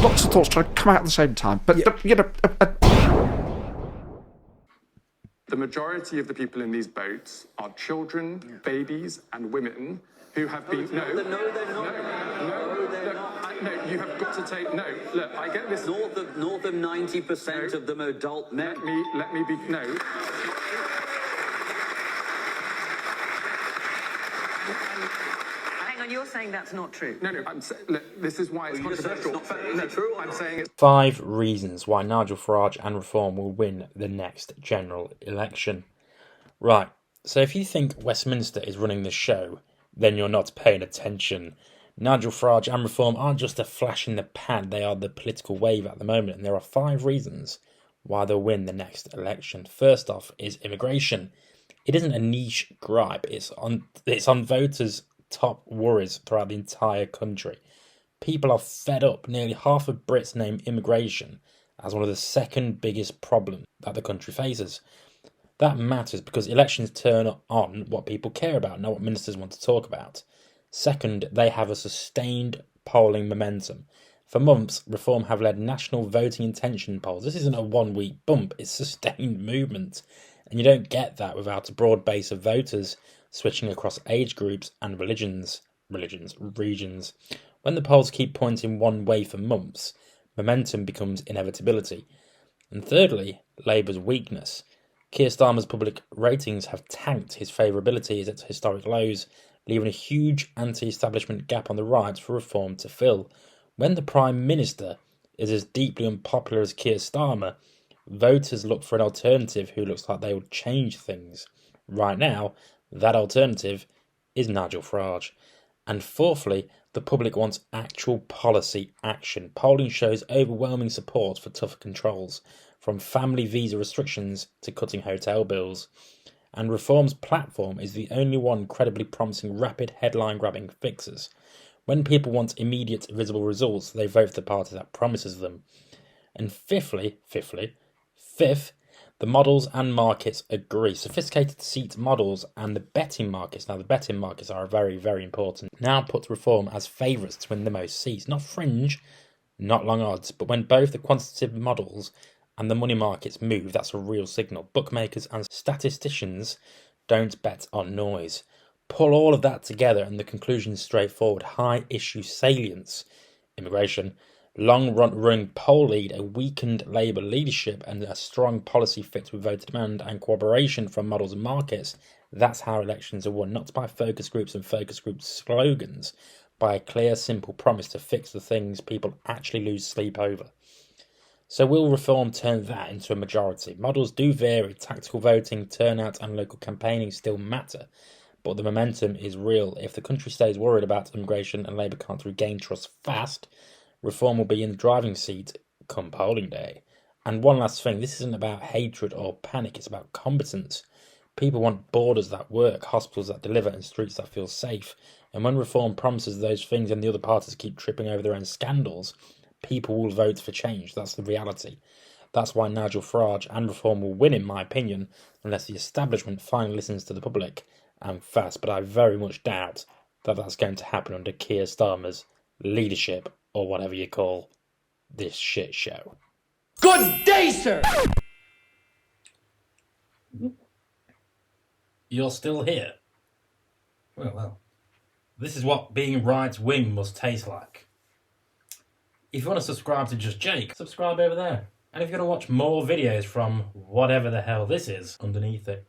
lots of thoughts trying to come out at the same time. But, The majority of the people in these boats are children, babies, and women who have been... No, they're not. No, you have got to take... No, look, I get this... North of 90% of them are adult men. Let me be... No. Hang on, you're saying that's not true? No, look, this is why it's controversial. It's true. I'm saying it's... 5 reasons why Nigel Farage and Reform will win the next general election. Right, so if you think Westminster is running the show, then you're not paying attention. Nigel Farage and Reform aren't just a flash in the pan, they are the political wave at the moment, and there are 5 reasons why they'll win the next election. First off is immigration. It isn't a niche gripe, it's on voters' top worries throughout the entire country. People are fed up. Nearly half of Brits name immigration as one of the second biggest problems that the country faces. That matters because elections turn on what people care about, not what ministers want to talk about. Second, they have a sustained polling momentum. For months, Reform have led national voting intention polls. This isn't a one-week bump, it's sustained movement. And you don't get that without a broad base of voters switching across age groups and regions. When the polls keep pointing one way for months, momentum becomes inevitability. And thirdly, Labour's weakness. Keir Starmer's public ratings have tanked. His favourability is at historic lows, leaving a huge anti-establishment gap on the right for Reform to fill. When the Prime Minister is as deeply unpopular as Keir Starmer, voters look for an alternative who looks like they will change things. Right now, that alternative is Nigel Farage. And fourthly, the public wants actual policy action. Polling shows overwhelming support for tougher controls, from family visa restrictions to cutting hotel bills. And Reform's platform is the only one credibly promising rapid headline-grabbing fixes. When people want immediate visible results, they vote for the party that promises them. And fifth, the models and markets agree. Sophisticated seat models and the betting markets, now the betting markets are very, very important, now put Reform as favourites to win the most seats. Not fringe, not long odds, but when both the quantitative models and the money markets move, that's a real signal. Bookmakers and statisticians don't bet on noise. Pull all of that together and the conclusion is straightforward. High issue salience, immigration, long-run poll lead, a weakened Labour leadership and a strong policy fit with voter demand and cooperation from models and markets. That's how elections are won, not by focus groups and focus group slogans, by a clear, simple promise to fix the things people actually lose sleep over. So will Reform turn that into a majority? Models do vary. Tactical voting, turnout and local campaigning still matter. But the momentum is real. If the country stays worried about immigration and Labour can't regain trust fast, Reform will be in the driving seat come polling day. And one last thing, this isn't about hatred or panic, it's about competence. People want borders that work, hospitals that deliver and streets that feel safe. And when Reform promises those things and the other parties keep tripping over their own scandals, people will vote for change. That's the reality. That's why Nigel Farage and Reform will win, in my opinion, unless the establishment finally listens to the public and fast. But I very much doubt that that's going to happen under Keir Starmer's leadership, or whatever you call this shit show. Good day, sir! You're still here? Well. This is what being right-wing must taste like. If you want to subscribe to Just Jake, subscribe over there. And if you want to watch more videos from whatever the hell this is underneath it,